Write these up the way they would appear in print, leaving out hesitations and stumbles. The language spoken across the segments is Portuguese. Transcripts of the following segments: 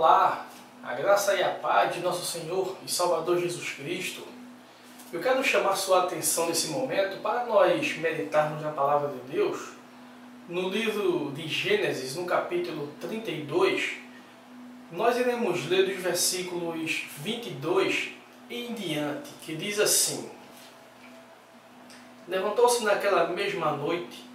Olá, a graça e a paz de nosso Senhor e Salvador Jesus Cristo. Eu quero chamar sua atenção nesse momento para nós meditarmos na Palavra de Deus no livro de Gênesis, no capítulo 32. Nós iremos ler dos versículos 22 em diante, que diz assim: Levantou-se naquela mesma noite,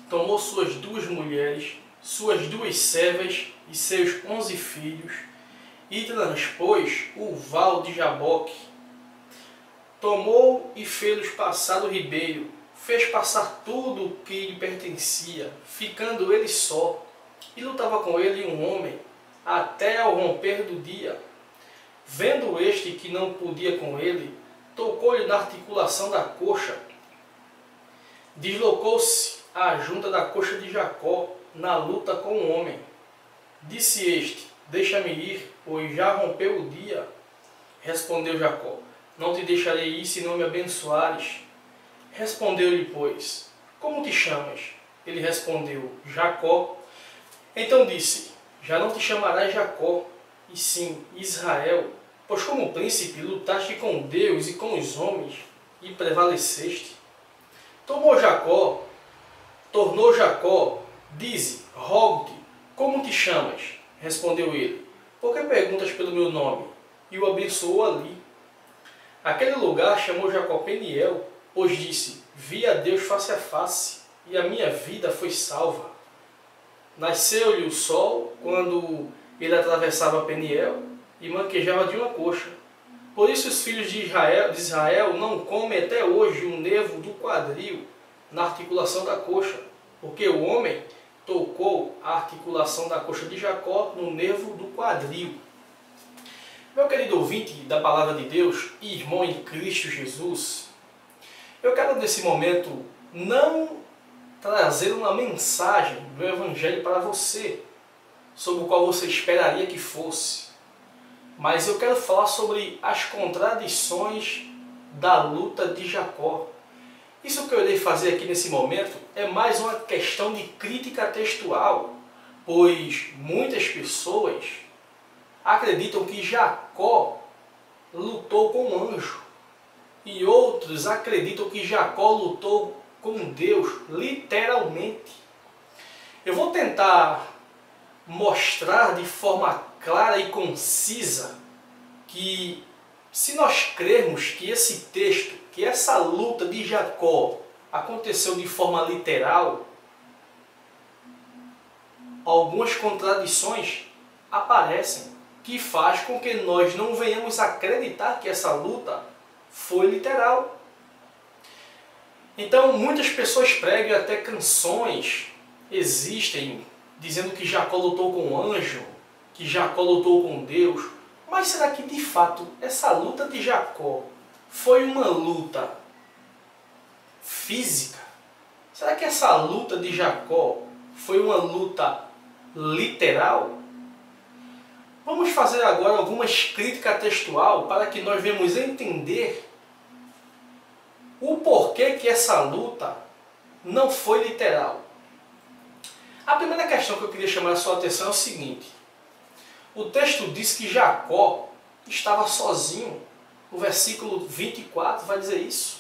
tomou suas 2 mulheres, suas 2 servas e seus 11 filhos, e transpôs o val de Jaboque. Tomou e fê-los passar o ribeiro, fez passar tudo o que lhe pertencia, ficando ele só, e lutava com ele um homem, até ao romper do dia. Vendo este que não podia com ele, tocou-lhe na articulação da coxa. Deslocou-se a junta da coxa de Jacó na luta com o homem. Disse este: Deixa-me ir, pois já rompeu o dia. Respondeu Jacó: Não te deixarei ir se não me abençoares. Respondeu-lhe, pois: Como te chamas? Ele respondeu: Jacó. Então disse: Já não te chamarás Jacó, e sim Israel, pois como príncipe lutaste com Deus e com os homens, e prevaleceste. Tornou Jacó, dize: Rogo-te, como te chamas? Respondeu ele: Por que perguntas pelo meu nome? E o abençoou ali. Aquele lugar chamou Jacó Peniel, pois disse: Vi a Deus face a face, e a minha vida foi salva. Nasceu-lhe o sol quando ele atravessava Peniel e manquejava de uma coxa. Por isso os filhos de Israel não comem até hoje o nervo do quadril na articulação da coxa, porque o homem tocou a articulação da coxa de Jacó no nervo do quadril. Meu querido ouvinte da Palavra de Deus e irmão em Cristo Jesus, eu quero nesse momento não trazer uma mensagem do Evangelho para você, sobre o qual você esperaria que fosse, mas eu quero falar sobre as contradições da luta de Jacó. Isso que eu irei fazer aqui nesse momento é mais uma questão de crítica textual, pois muitas pessoas acreditam que Jacó lutou com um anjo, e outros acreditam que Jacó lutou com Deus, literalmente. Eu vou tentar mostrar de forma clara e concisa que, se nós crermos que esse texto, que essa luta de Jacó aconteceu de forma literal, algumas contradições aparecem que faz com que nós não venhamos acreditar que essa luta foi literal. Então muitas pessoas pregam, até canções existem dizendo que Jacó lutou com um anjo, que Jacó lutou com Deus. Mas será que de fato essa luta de Jacó foi uma luta física? Será que essa luta de Jacó foi uma luta literal? Vamos fazer agora algumas críticas textual para que nós venhamos entender o porquê que essa luta não foi literal. A primeira questão que eu queria chamar a sua atenção é o seguinte: o texto diz que Jacó estava sozinho. O versículo 24 vai dizer isso.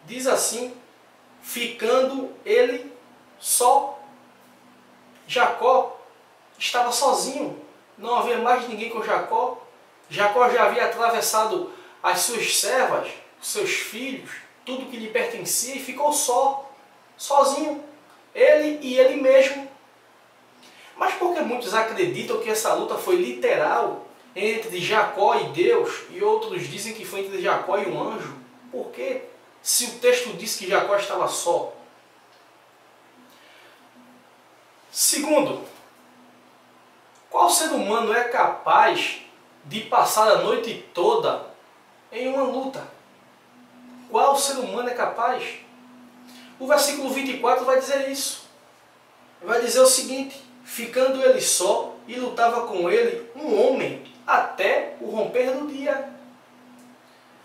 Diz assim: ficando ele só. Jacó estava sozinho. Não havia mais ninguém com Jacó. Jacó já havia atravessado as suas servas, os seus filhos, tudo que lhe pertencia, e ficou sozinho. Ele e ele mesmo. Mas por que muitos acreditam que essa luta foi literal entre Jacó e Deus, e outros dizem que foi entre Jacó e um anjo? Por quê? Se o texto diz que Jacó estava só. Segundo, qual ser humano é capaz de passar a noite toda em uma luta? Qual ser humano é capaz? O versículo 24 vai dizer isso. Vai dizer o seguinte: ficando ele só, e lutava com ele um homem até o romper do dia.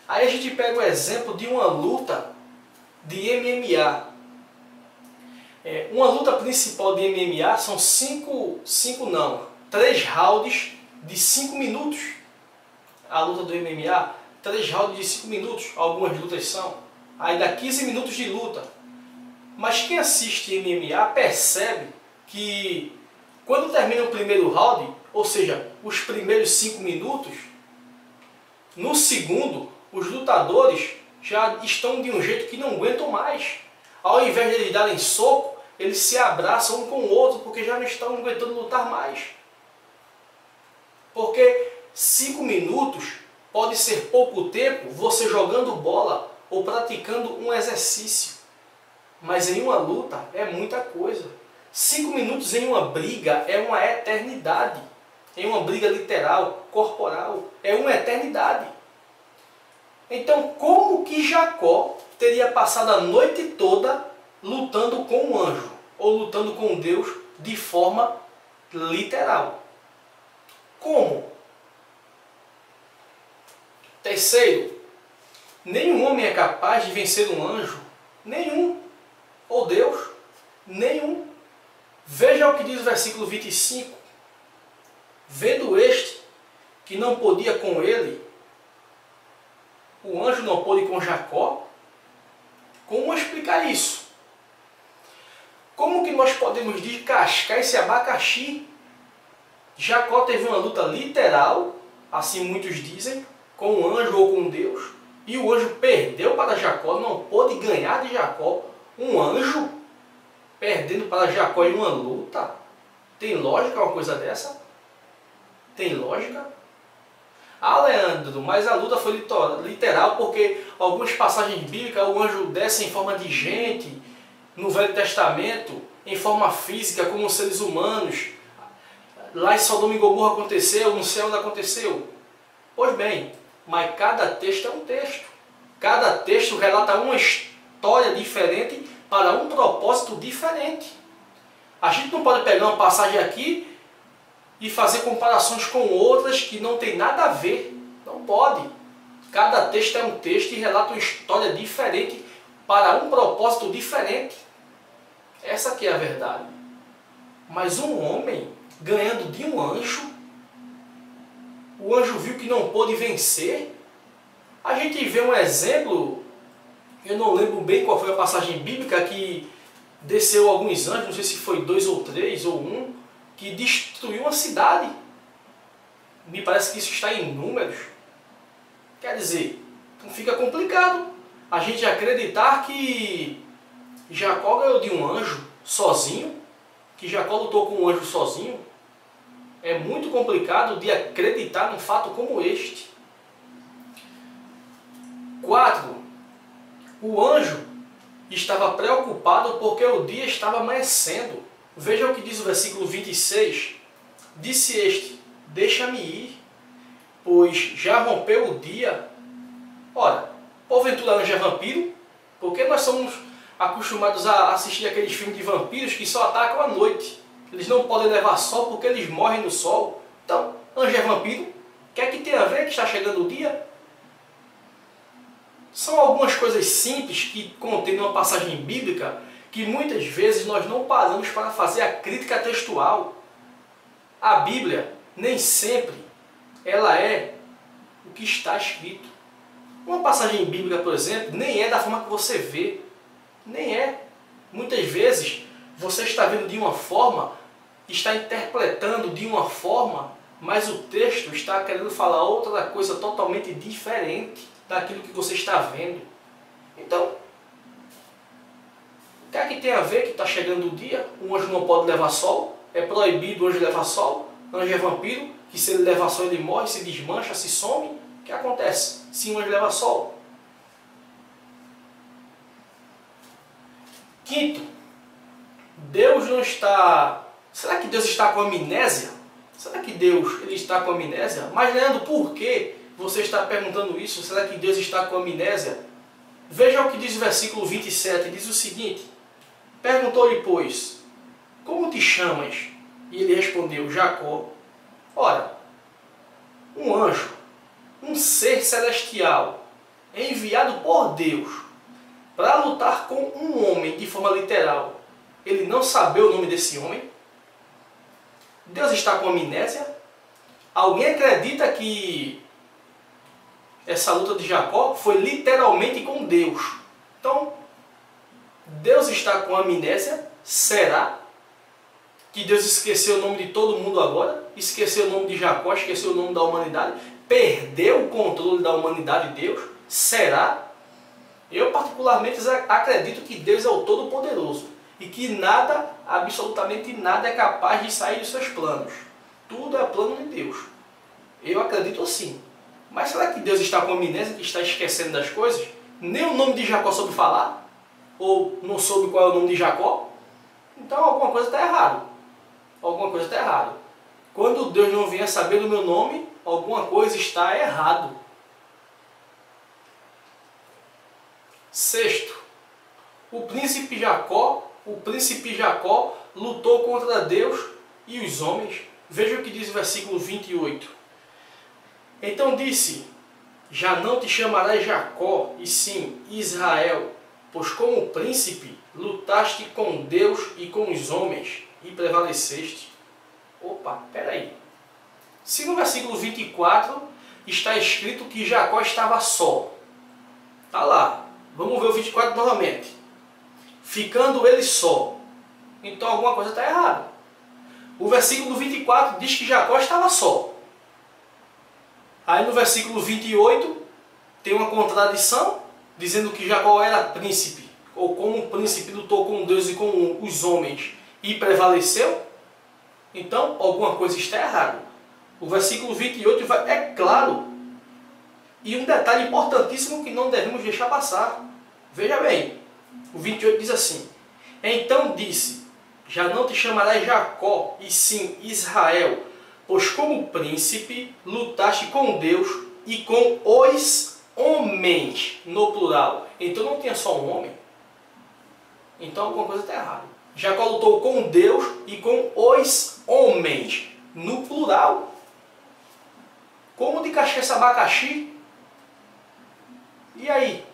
Aí a gente pega o exemplo de uma luta de MMA. Uma luta principal de MMA são 3 rounds de 5 minutos. A luta do MMA, 3 rounds de 5 minutos, algumas lutas são. Aí dá 15 minutos de luta. Mas quem assiste MMA percebe que quando termina o primeiro round, ou seja, os primeiros 5 minutos, no segundo, os lutadores já estão de um jeito que não aguentam mais. Ao invés de eles darem soco, eles se abraçam um com o outro, porque já não estão aguentando lutar mais. Porque 5 minutos pode ser pouco tempo você jogando bola ou praticando um exercício. Mas em uma luta é muita coisa. 5 minutos em uma briga é uma eternidade. Em uma briga literal, corporal, é uma eternidade. Então, como que Jacó teria passado a noite toda lutando com um anjo, ou lutando com Deus de forma literal? Como? Terceiro, nenhum homem é capaz de vencer um anjo, nenhum, ou Deus, nenhum. Veja o que diz o versículo 25. Vendo este, que não podia com ele, o anjo não pôde com Jacó, como explicar isso? Como que nós podemos descascar esse abacaxi? Jacó teve uma luta literal, assim muitos dizem, com um anjo ou com Deus, e o anjo perdeu para Jacó, não pôde ganhar de Jacó. Um anjo perdendo para Jacó em uma luta? Tem lógica uma coisa dessa? Tem lógica? Ah, Leandro, mas a luta foi literal porque algumas passagens bíblicas o anjo desce em forma de gente, no Velho Testamento, em forma física, como seres humanos. Lá em Sodoma e Gomorra aconteceu, no céu não aconteceu. Pois bem, mas cada texto é um texto. Cada texto relata uma história diferente para um propósito diferente. A gente não pode pegar uma passagem aqui e fazer comparações com outras que não tem nada a ver. Não pode. Cada texto é um texto e relata uma história diferente para um propósito diferente. Essa aqui é a verdade. Mas um homem ganhando de um anjo, o anjo viu que não pôde vencer. A gente vê um exemplo, eu não lembro bem qual foi a passagem bíblica, que desceu alguns anjos, não sei se foi 2 ou 3 ou 1, que destruiu uma cidade. Me parece que isso está em números. Quer dizer, então fica complicado a gente acreditar que Jacó ganhou de um anjo sozinho, que Jacó lutou com um anjo sozinho. É muito complicado de acreditar num fato como este. 4. O anjo estava preocupado porque o dia estava amanhecendo. Veja o que diz o versículo 26. Disse este: deixa-me ir, pois já rompeu o dia. Ora, porventura anjo é vampiro? Porque nós somos acostumados a assistir aqueles filmes de vampiros que só atacam à noite. Eles não podem levar sol porque eles morrem no sol. Então, anjo é vampiro? O que é que tem a ver que está chegando o dia? São algumas coisas simples que contém numa passagem bíblica que muitas vezes nós não paramos para fazer a crítica textual. A Bíblia, nem sempre, ela é o que está escrito. Uma passagem bíblica, por exemplo, nem é da forma que você vê. Nem é. Muitas vezes você está vendo de uma forma, está interpretando de uma forma, mas o texto está querendo falar outra coisa totalmente diferente daquilo que você está vendo. Então, o que é que tem a ver que está chegando o dia? Um anjo não pode levar sol? É proibido o anjo levar sol? Anjo é vampiro, que se ele levar sol ele morre, se desmancha, se some. O que acontece se um anjo leva sol? 5. Deus não está... Será que Deus está com amnésia? Será que Deus ele está com amnésia? Mas, Leandro, por que você está perguntando isso? Será que Deus está com amnésia? Veja o que diz o versículo 27. Diz o seguinte: perguntou-lhe, pois, como te chamas? E ele respondeu, Jacó. Ora, um anjo, um ser celestial, enviado por Deus para lutar com um homem de forma literal, ele não sabe o nome desse homem? Deus está com amnésia? Alguém acredita que essa luta de Jacó foi literalmente com Deus? Então, Deus está com amnésia? Será que Deus esqueceu o nome de todo mundo agora? Esqueceu o nome de Jacó, esqueceu o nome da humanidade? Perdeu o controle da humanidade de Deus? Será? Eu particularmente acredito que Deus é o Todo-Poderoso e que nada, absolutamente nada é capaz de sair dos seus planos. Tudo é plano de Deus. Eu acredito assim. Mas será que Deus está com amnésia, que está esquecendo das coisas? Nem o nome de Jacó soube falar? Ou não soube qual é o nome de Jacó? Então alguma coisa está errada. Alguma coisa está errada. Quando Deus não vier saber do meu nome, alguma coisa está errado. Sexto, o príncipe Jacó lutou contra Deus e os homens. Veja o que diz o versículo 28. Então disse: já não te chamarás Jacó, e sim Israel, pois como príncipe lutaste com Deus e com os homens, e prevaleceste. Opa, peraí. Se no versículo 24 está escrito que Jacó estava só. Está lá. Vamos ver o 24 novamente. Ficando ele só. Então alguma coisa está errada. O versículo 24 diz que Jacó estava só. Aí no versículo 28 tem uma contradição, dizendo que Jacó era príncipe, ou como um príncipe lutou com Deus e com os homens e prevaleceu. Então alguma coisa está errada. O versículo 28 é claro. E um detalhe importantíssimo que não devemos deixar passar. Veja bem, o 28 diz assim: então disse, já não te chamarás Jacó, e sim Israel, pois como príncipe lutaste com Deus e com os homens, no plural. Então não tinha só um homem. Então alguma coisa está errada. Jacó lutou com Deus e com os homens, no plural. Como de cachaça abacaxi? E aí?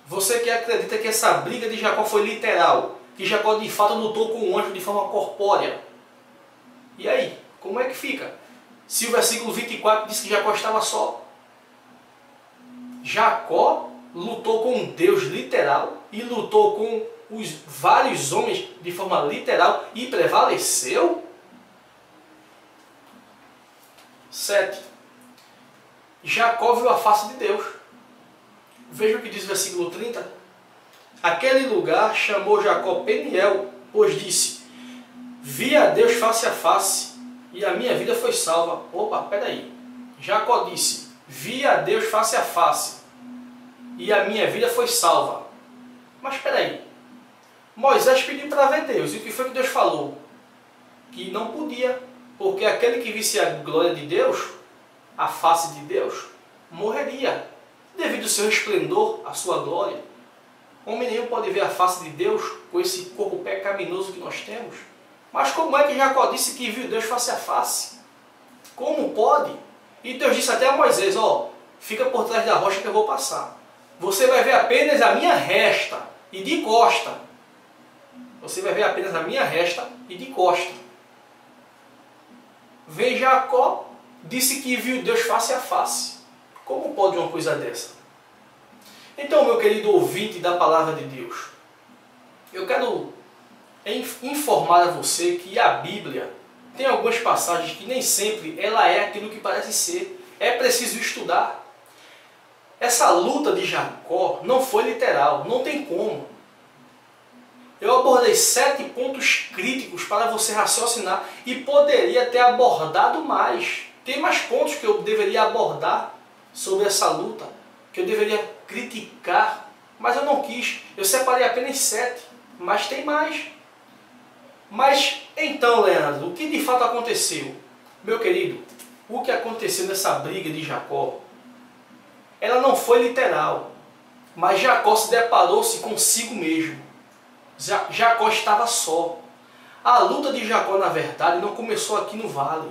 Você que acredita que essa briga de Jacó foi literal, que Jacó de fato lutou com um anjo de forma corpórea. E aí? Como é que fica? Se o versículo 24 diz que Jacó estava só. Jacó lutou com Deus literal e lutou com os vários homens de forma literal e prevaleceu? 7. Jacó viu a face de Deus. Veja o que diz o versículo 30. Aquele lugar chamou Jacó Peniel, pois disse: vi a Deus face a face, e a minha vida foi salva. Opa, peraí. Jacó disse: vi a Deus face a face, e a minha vida foi salva. Mas peraí. Moisés pediu para ver Deus. E o que foi que Deus falou? Que não podia, porque aquele que visse a glória de Deus, a face de Deus, morreria, devido ao seu esplendor, a sua glória. Homem nenhum pode ver a face de Deus com esse corpo pecaminoso que nós temos. Mas como é que Jacó disse que viu Deus face a face? Como pode? E Deus disse até a Moisés: ó, fica por trás da rocha que eu vou passar. Você vai ver apenas a minha resta e de costa. Você vai ver apenas a minha resta e de costa. Vem Jacó, disse que viu Deus face a face. Como pode uma coisa dessa? Então, meu querido ouvinte da palavra de Deus, eu quero informar a você que a Bíblia tem algumas passagens que nem sempre ela é aquilo que parece ser. É preciso estudar. Essa luta de Jacó não foi literal, não tem como. Eu abordei 7 pontos críticos para você raciocinar e poderia ter abordado mais. Tem mais pontos que eu deveria abordar sobre essa luta, que eu deveria criticar, mas eu não quis. Eu separei apenas 7, mas tem mais. Mas então, Leandro, o que de fato aconteceu? Meu querido, o que aconteceu nessa briga de Jacó, ela não foi literal, mas Jacó se deparou-se consigo mesmo. Jacó estava só. A luta de Jacó, na verdade, não começou aqui no vale.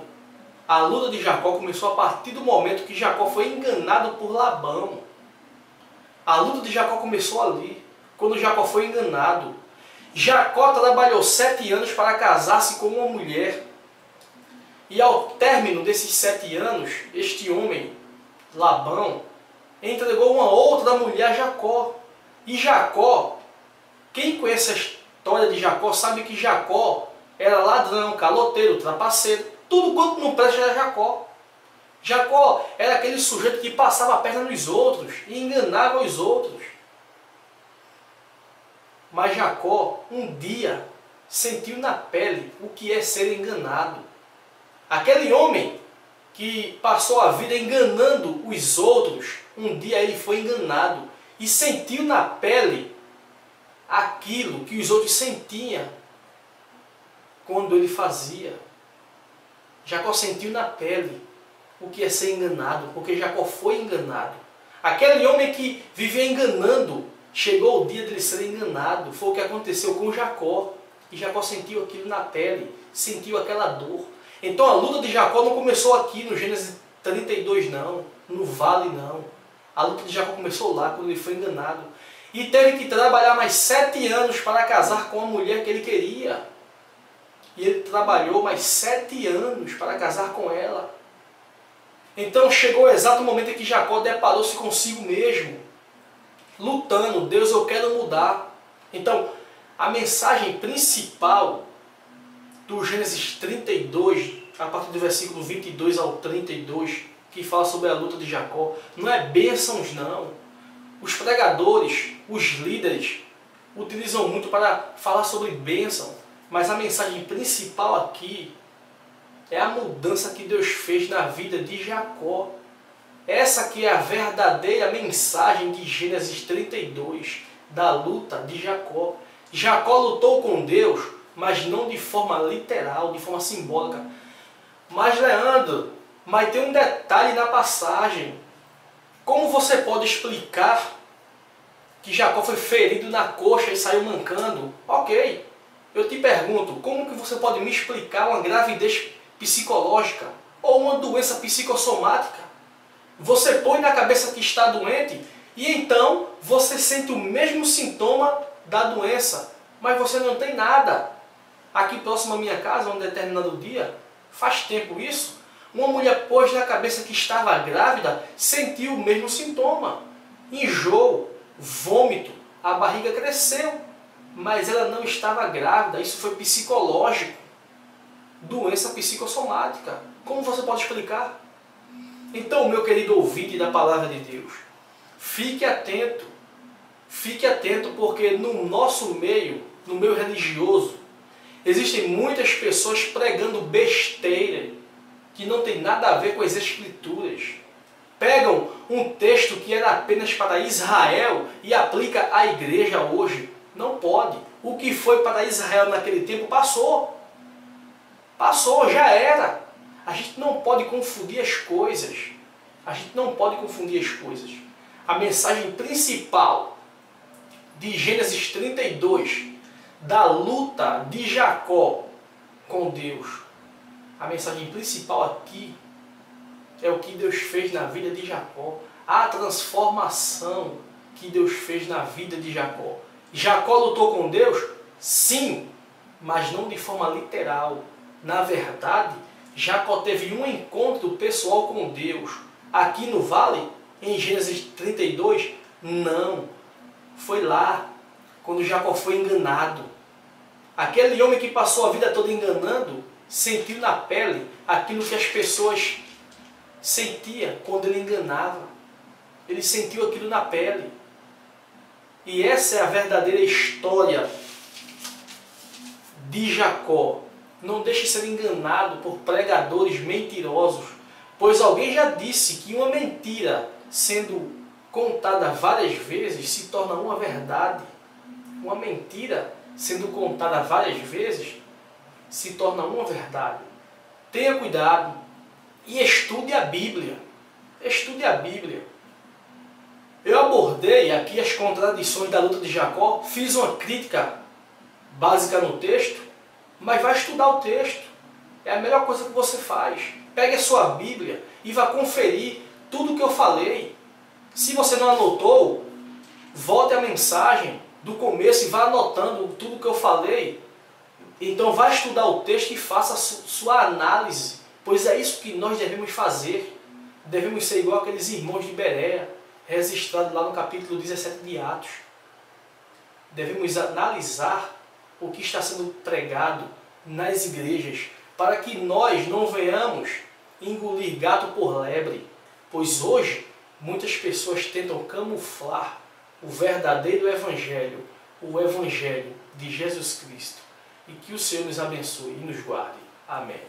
A luta de Jacó começou a partir do momento que Jacó foi enganado por Labão. A luta de Jacó começou ali, quando Jacó foi enganado. Jacó trabalhou 7 anos para casar-se com uma mulher. E ao término desses 7 anos, este homem, Labão, entregou uma outra mulher a Jacó. E Jacó, quem conhece a história de Jacó, sabe que Jacó era ladrão, caloteiro, trapaceiro. Tudo quanto não presta era Jacó. Jacó era aquele sujeito que passava a perna nos outros e enganava os outros. Mas Jacó, um dia, sentiu na pele o que é ser enganado. Aquele homem que passou a vida enganando os outros, um dia ele foi enganado e sentiu na pele aquilo que os outros sentiam quando ele fazia. Jacó sentiu na pele o que é ser enganado, porque Jacó foi enganado. Aquele homem que vivia enganando, chegou o dia dele ser enganado. Foi o que aconteceu com Jacó. E Jacó sentiu aquilo na pele, sentiu aquela dor. Então a luta de Jacó não começou aqui no Gênesis 32 não, no vale não. A luta de Jacó começou lá, quando ele foi enganado. E teve que trabalhar mais 7 anos para casar com a mulher que ele queria. E ele trabalhou mais 7 anos para casar com ela. Então chegou o exato momento em que Jacó deparou-se consigo mesmo, lutando. Deus, eu quero mudar. Então, a mensagem principal do Gênesis 32, a partir do versículo 22 ao 32, que fala sobre a luta de Jacó, não é bênçãos não. Os pregadores, os líderes, utilizam muito para falar sobre bênção, mas a mensagem principal aqui é a mudança que Deus fez na vida de Jacó. Essa que é a verdadeira mensagem de Gênesis 32, da luta de Jacó. Jacó lutou com Deus, mas não de forma literal, de forma simbólica. Mas Leandro, mas tem um detalhe na passagem. Como você pode explicar que Jacó foi ferido na coxa e saiu mancando? Ok, eu te pergunto, como que você pode me explicar uma gravidez psicológica ou uma doença psicossomática? Você põe na cabeça que está doente e então você sente o mesmo sintoma da doença, mas você não tem nada. Aqui próximo à minha casa, um determinado dia, faz tempo isso, uma mulher pôs na cabeça que estava grávida, sentiu o mesmo sintoma. Enjoo, vômito, a barriga cresceu, mas ela não estava grávida. Isso foi psicológico, doença psicossomática. Como você pode explicar? Então, meu querido ouvinte da palavra de Deus, fique atento, porque no nosso meio, no meio religioso, existem muitas pessoas pregando besteira que não tem nada a ver com as Escrituras. Pegam um texto que era apenas para Israel e aplica à igreja hoje. Não pode. O que foi para Israel naquele tempo passou. Passou, já era. A gente não pode confundir as coisas. A mensagem principal de Gênesis 32, da luta de Jacó com Deus, a mensagem principal aqui é o que Deus fez na vida de Jacó. A transformação que Deus fez na vida de Jacó. Jacó lutou com Deus? Sim, mas não de forma literal. Na verdade, Jacó teve um encontro pessoal com Deus. Aqui no vale, em Gênesis 32, não. Foi lá, quando Jacó foi enganado. Aquele homem que passou a vida toda enganando, sentiu na pele aquilo que as pessoas sentiam quando ele enganava. Ele sentiu aquilo na pele. E essa é a verdadeira história de Jacó. Não deixe ser enganado por pregadores mentirosos, pois alguém já disse que uma mentira sendo contada várias vezes se torna uma verdade. Uma mentira sendo contada várias vezes se torna uma verdade. Tenha cuidado e estude a Bíblia. Estude a Bíblia. Eu abordei aqui as contradições da luta de Jacó, fiz uma crítica básica no texto, mas vai estudar o texto. É a melhor coisa que você faz. Pegue a sua Bíblia e vá conferir tudo o que eu falei. Se você não anotou, volte a mensagem do começo e vá anotando tudo o que eu falei. Então vá estudar o texto e faça a sua análise Pois é isso que nós devemos fazer. Devemos ser igual aqueles irmãos de Berea, registrado lá no capítulo 17 de Atos. Devemos analisar o que está sendo pregado nas igrejas, para que nós não venhamos engolir gato por lebre, pois hoje muitas pessoas tentam camuflar o verdadeiro evangelho, o evangelho de Jesus Cristo. E que o Senhor nos abençoe e nos guarde. Amém.